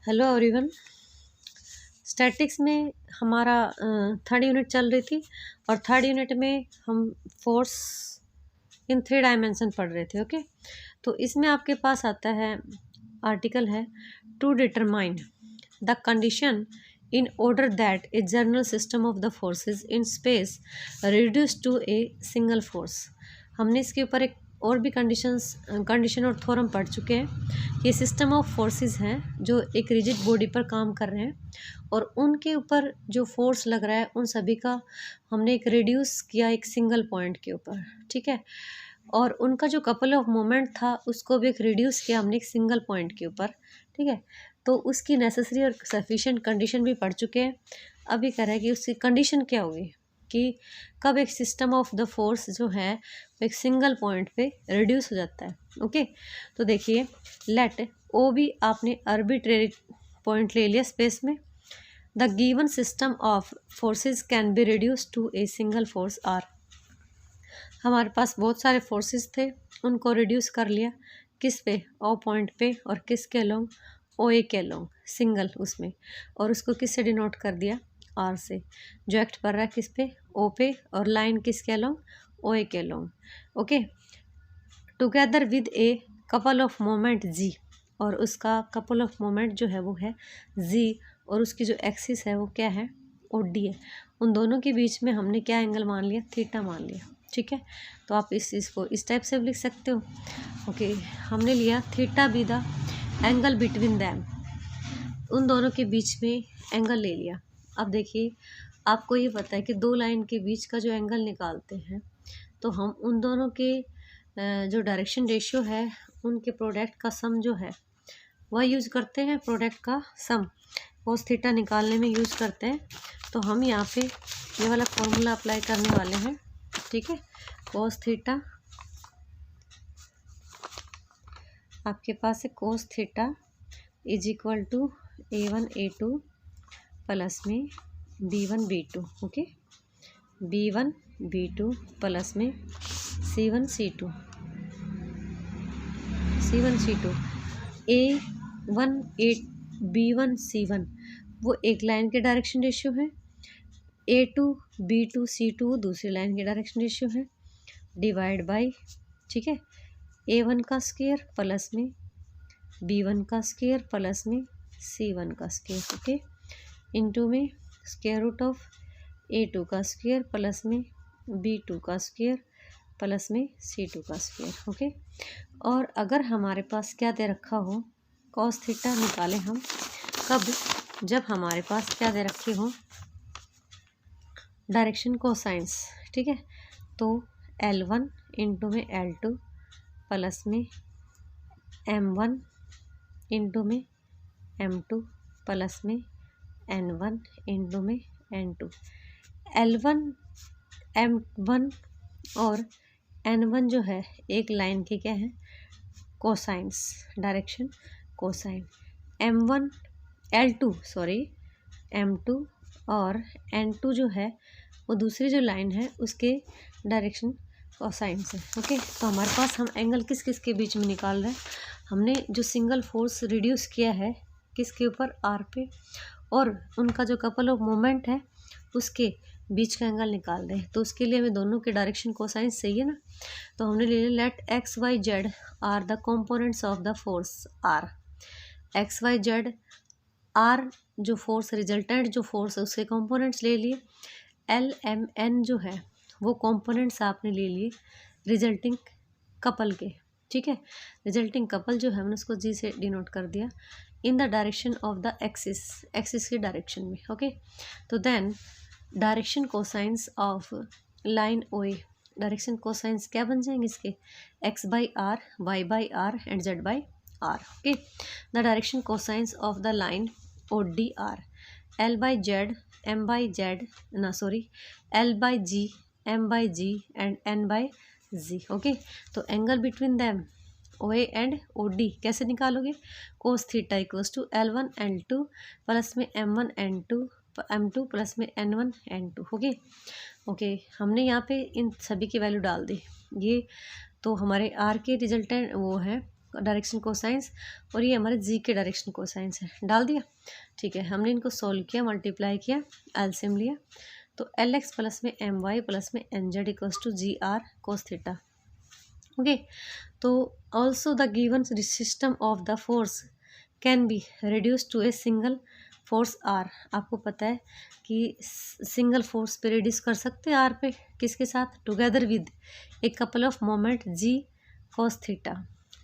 Hello everyone. Statics में हमारा third unit चल रही थी और थर्ड यूनिट में हम फोर्स इन 3 डायमेंशन पढ़ रहे थे। ओके, तो इसमें आपके पास आता है आर्टिकल है to determine the condition in order that a general system of the forces in space reduce to a single force. हमने इसके ऊपर एक और भी कंडीशन और थ्योरम पढ़ चुके हैं। ये सिस्टम ऑफ फोर्सेस हैं जो एक रिजिड बॉडी पर काम कर रहे हैं और उनके ऊपर जो फोर्स लग रहा है उन सभी का हमने एक रिड्यूस किया एक सिंगल पॉइंट के ऊपर। ठीक है, और उनका जो कपल ऑफ मोमेंट था उसको भी एक रिड्यूस किया हमने एक सिंगल पॉइंट के ऊपर। ठीक है, तो उसकी नेसेसरी और सफिशिएंट कंडीशन भी पढ़ चुके हैं। अभी कह रहा है कि उसकी कंडीशन क्या होगी कि कब एक सिस्टम ऑफ द फोर्स जो है वो एक सिंगल पॉइंट पे रिड्यूस हो जाता है। ओके, तो देखिए लेट ओ भी आपने आर्बिट्रेरी पॉइंट ले लिया स्पेस में। The given system of forces can be reduce to a single force R. हमारे पास बहुत सारे फोर्सेस थे, उनको रिड्यूस कर लिया किस पे, ओ पॉइंट पे, और किसके अलोंग, ओ ए के अलोंग, सिंगल उसमें, और उसको किससे डिनोट कर दिया, आर से, जो एक्ट कर रहा है किस पे, ओ पे, और लाइन किसके अलोंग, ओ ए के along. Okay, together with a couple of moment G, और उसका कपल ऑफ मोमेंट जो है वो है जी, और उसकी जो एक्सिस है वो क्या है, ओ डी है। उन दोनों के बीच में हमने क्या एंगल मान लिया, थीटा मान लिया। ठीक है, तो आप इस चीज़ को इस टाइप से भी लिख सकते हो। ओके, हमने लिया theta be the angle between them, उन दोनों के बीच में एंगल ले लिया। अब देखिए आपको ये पता है कि दो लाइन के बीच का जो एंगल निकालते हैं तो हम उन दोनों के जो डायरेक्शन रेशियो है उनके प्रोडक्ट का सम जो है वह यूज़ करते हैं, प्रोडक्ट का सम कोस थीटा निकालने में यूज़ करते हैं। तो हम यहाँ पे ये वाला फॉर्मूला अप्लाई करने वाले हैं। ठीक है, कोस थीटा आपके पास है cos theta is equal to A1 A2 plus में B1 B2। Okay, B1 B2 plus में C1 C2 C2 A1 A B1 C1 वो एक लाइन के डायरेक्शन रेशियो है, A2 B2 C2 दूसरी लाइन के डायरेक्शन रेशियो है, डिवाइड बाय, ठीक है, A1 का स्क्वायर प्लस में B1 का स्क्वायर प्लस में C1 का स्क्वायर। ओके, इनटू में स्क्वायर रूट ऑफ A2 का स्क्वायर प्लस में B2 का स्क्वायर प्लस में C2 का स्क्वायर। ओके, और अगर हमारे पास क्या दे रखा हो, कॉस थीटा निकालें हम कब, जब हमारे पास क्या दे रखी हो, डायरेक्शन कोसाइंस। ठीक है, तो L1 इंटू में L2 प्लस में M1 इंटू में M2 प्लस में N1 इंटू में N2। L1 M1 और N1 जो है एक लाइन के क्या है, cosines, direction cosine. M1 L2 sorry M2 और N2 जो है वो दूसरी जो लाइन है उसके डायरेक्शन कोसाइन से। ओके, तो हमारे पास हम एंगल किस किस के बीच में निकाल रहे हैं, हमने जो सिंगल फोर्स रिड्यूस किया है किसके ऊपर, आर पे, और उनका जो कपल ऑफ मोमेंट है उसके बीच का एंगल निकाल रहे हैं। तो उसके लिए हमें दोनों के डायरेक्शन कोसाइन सही है ना, तो हमने ले लिया let X Y Z are the components of the force R. X Y Z R जो फोर्स रिजल्टेंट जो फोर्स है उसके कंपोनेंट्स ले लिए, एल एम एन जो है वो कंपोनेंट्स आपने ले लिए रिजल्टिंग कपल के। ठीक है, रिजल्टिंग कपल जो है हमने उसको जी से डिनोट कर दिया in the direction of the axis, axis की डायरेक्शन में। ओके, तो then direction cosines of line O A, direction cosines क्या बन जाएंगे इसके, x by r, y by r and z by r. Okay, the direction cosines of the line O D are, l by z m by z ना sorry l by G m by G and n by G. Okay, तो angle between them O A and O D कैसे निकालोगे, cos theta equals to L1 L2 plus में M1 M2 plus में N1 N2। Okay okay, हमने यहाँ पे इन सभी की वैल्यू डाल दी। ये तो हमारे आर के रिजल्टेंट वो है डायरेक्शन कोसाइंस और ये हमारे जी के डायरेक्शन कोसाइंस है। डाल दिया, ठीक है। हमने इनको सोल्व किया, मल्टीप्लाई किया, एलसीएम लिया, तो एल एक्स प्लस में एम वाई प्लस में N Z equals to G r cos theta. Okay, तो also the given system of the force can be reduce to a single force are. आपको पता है कि single force पे reduce कर सकते हैं आर पे, किसके साथ, together with a couple of moment G cos theta.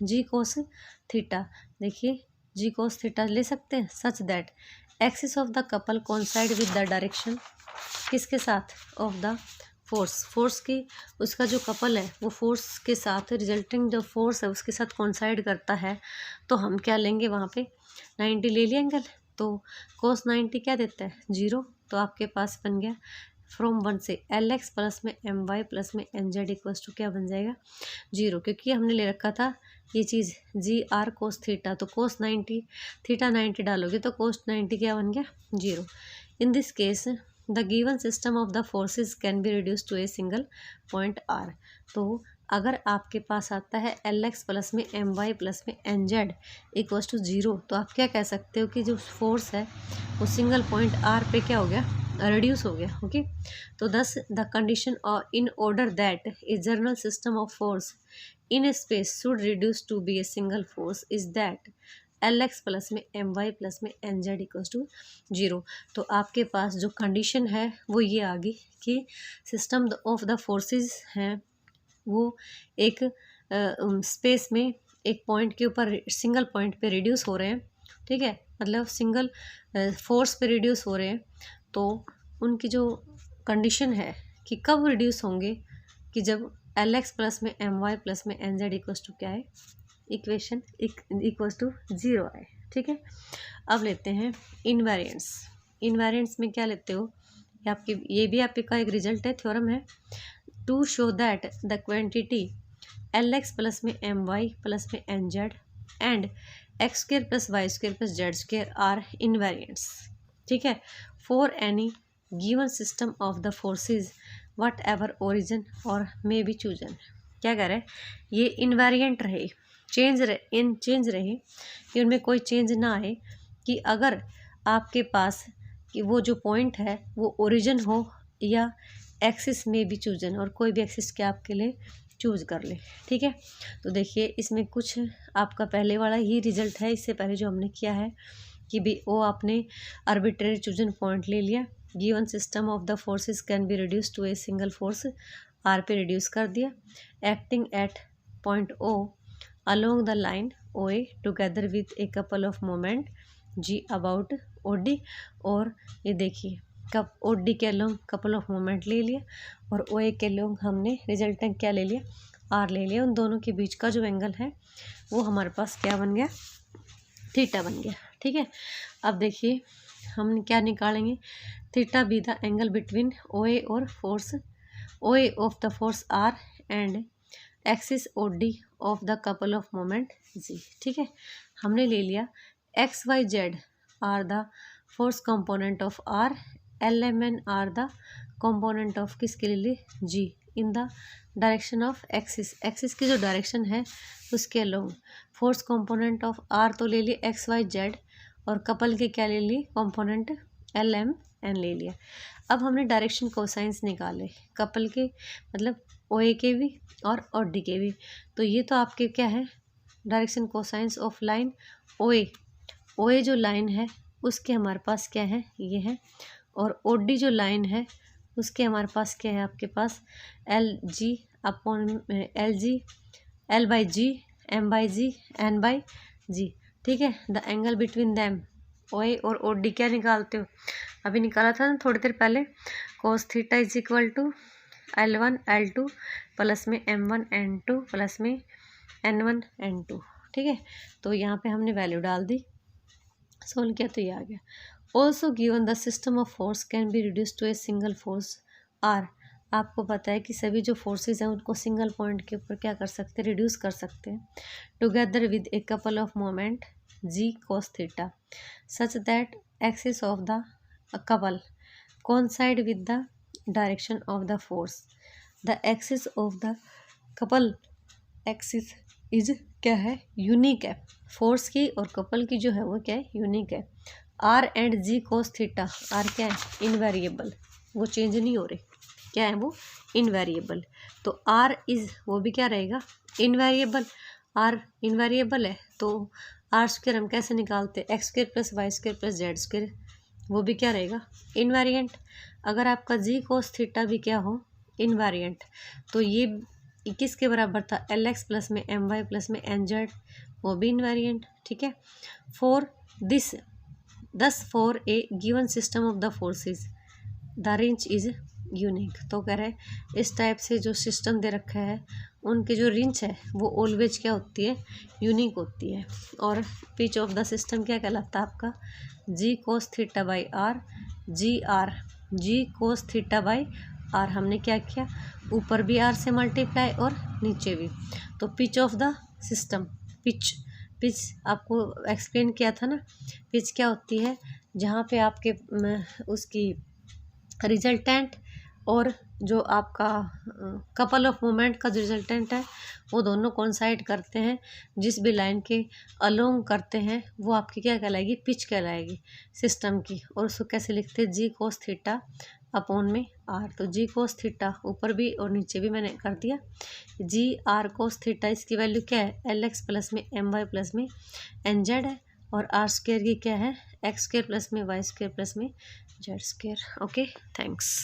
G cos theta, देखिए जी कोस थीटा ले सकते हैं such that axis of the couple coincide with the direction, किसके साथ, ऑफ द फोर्स। फोर्स की उसका जो कपल है वो फोर्स के साथ, रिजल्टिंग जो फोर्स है उसके साथ कोइंसाइड करता है, तो हम क्या लेंगे वहाँ पे 90 ले लिया एंगल, तो कोस 90 क्या देता है, 0। तो आपके पास बन गया फ्रॉम 1 से एल एक्स प्लस में एम वाई प्लस में एन जेड इक्वल्स टू क्या बन जाएगा, 0, क्योंकि हमने ले रखा था ये चीज़ जी आर कोस थीटा, तो कोस 90 थीटा 90 डालोगे तो कोस 90 क्या बन गया, 0। In this case the given system of the forces can be reduce to a single point R. तो अगर आपके पास आता है एल एक्स प्लस में एम वाई प्लस में एन जेड इक्वल्स टू 0, तो आप क्या कह सकते हो कि जो फोर्स है वो सिंगल पॉइंट आर पे क्या हो गया, रिड्यूस हो गया। ओके, तो दस द कंडीशन और in order that a general system of force in a space should reduce to be a single force is that L x plus में एम वाई प्लस में एन जेड इक्वल्स टू 0। तो आपके पास जो condition है वो ये आ गई कि सिस्टम ऑफ द फोर्सेस हैं वो एक स्पेस में एक पॉइंट के ऊपर सिंगल पॉइंट पे रिड्यूस हो रहे हैं, ठीक है, मतलब सिंगल फोर्स पे रिड्यूस हो रहे हैं। तो उनकी जो कंडीशन है कि कब रिड्यूस होंगे, कि जब एल एक्स प्लस में एम वाई प्लस में एन जेड इक्वल्स टू क्या है, इक्वेशन इक्वल्स टू 0 आए, ठीक है। अब लेते हैं इनवेरिएंस। इनवेरिएंस में क्या लेते हो, ये भी आपका एक रिजल्ट है, थ्योरम है। To show that the quantity l x plus में एम वाई प्लस में N z and x square plus y square plus z square are invariants, ठीक है, for any given system of the forces whatever origin or may B chosen. क्या कह रहे हैं, ये invariant रहे, change रहे कि उनमें कोई चेंज ना आए, कि अगर आपके पास कि वो जो पॉइंट है वो ओरिजिन हो या एक्सिस में भी चूजन, और कोई भी एक्सिस के आपके लिए चूज कर ले, ठीक है। तो देखिए इसमें कुछ आपका पहले वाला ही रिजल्ट है, इससे पहले जो हमने किया है कि भी वो आपने आर्बिट्रेरी चूजन पॉइंट ले लिया, given system of the forces can be reduce to a single force R पे रिड्यूस कर दिया, acting at point O along the line O A together with a couple of moment G about O D, और ये देखिए cup O D के लोग couple of moment ले लिया और ओ ए के लोग हमने रिजल्टेंट क्या ले लिया, आर ले लिया। उन दोनों के बीच का जो एंगल है वो हमारे पास क्या बन गया, थीटा बन गया, ठीक है। अब देखिए हम क्या निकालेंगे, theta be the angle between O A और force O A of the force r and axis O D of the couple of moment G, ठीक है। हमने ले लिया x Y Z are the force component of r, l m n are the component of किसके लिए, G, in the direction of axis, axis की जो direction है उसके along. Force component of r तो ले लिए एक्स वाई जेड, और कपल के क्या ले लिए कंपोनेंट एल एम एन ले लिया। अब हमने डायरेक्शन कोसाइंस निकाले कपल के, मतलब ओ ए के भी और डी के भी। तो ये तो आपके क्या है, direction cosines of line O ए जो लाइन है उसके हमारे पास क्या है, ये है, और ओ डी जो लाइन है उसके हमारे पास क्या है, आपके पास l G upon l G, l by G, m by G, n by G, ठीक है। The angle between them O A और ओ डी क्या निकालते हो, अभी निकाला था ना थोड़ी देर पहले, cos theta is equal to L1 L2 plus में M1 N2 प्लस में N1 N2, ठीक है। तो यहाँ पे हमने वैल्यू डाल दी, सोल्व किया तो ये आ गया। Also given the system of force can be reduce to a single force are. आपको पता है कि सभी जो फोर्सेज हैं उनको सिंगल पॉइंट के ऊपर क्या कर सकते हैं, रिड्यूस कर सकते हैं, together with a couple of moment G cos theta such that axis of the couple coincide with the direction of the force. The axis of the couple axis is क्या है, यूनिक है। Force की और couple की जो है वो क्या है, यूनिक है। R and G cos theta, R क्या है, इनवेरिएबल, वो चेंज नहीं हो रहे, क्या है वो, इनवेरिएबल। तो आर इज, वो भी क्या रहेगा, इनवेरिएबल। आर इनवेरिएबल है तो आर स्क्वायर हम कैसे निकालते, X square plus Y square plus Z square, वो भी क्या रहेगा, इनवेरिएंट। अगर आपका जी कोस थीटा भी क्या हो, इनवेरिएंट, तो ये 21 के बराबर था, एल एक्स प्लस में एम वाई प्लस में एन जेड, वो भी इनवेरिएंट, ठीक है। फॉर दिस, दस for a given system of the forces the range is unique. तो कह रहे हैं इस टाइप से जो सिस्टम दे रखा है उनके जो रेंज है वो ऑलवेज क्या होती है, यूनिक होती है। और पिच ऑफ द सिस्टम क्या कहलाता है आपका, G cos theta by r, G cos theta by r. हमने क्या किया, ऊपर भी आर से मल्टीप्लाई और नीचे भी। तो pitch of the system, pitch आपको एक्सप्लेन किया था ना, पिच क्या होती है, जहाँ पे आपके उसकी रिजल्टेंट और जो आपका कपल ऑफ मोमेंट का जो रिजल्टेंट है वो दोनों कोइंसाइड करते हैं, जिस भी लाइन के अलोंग करते हैं वो आपकी क्या कहलाएगी, पिच कहलाएगी सिस्टम की। और उसको कैसे लिखते हैं, जी कोस थीटा अपॉन में आर। तो जी कोस थीटा ऊपर भी और नीचे भी मैंने कर दिया, जी आर कोस थीटा, इसकी वैल्यू क्या है, एल एक्स प्लस में एम वाई प्लस में एन जेड है, और आर स्क्वायर की क्या है, एक्स स्क्वायर प्लस में वाई स्क्वायर प्लस में जेड स्क्वायर। Okay, thanks.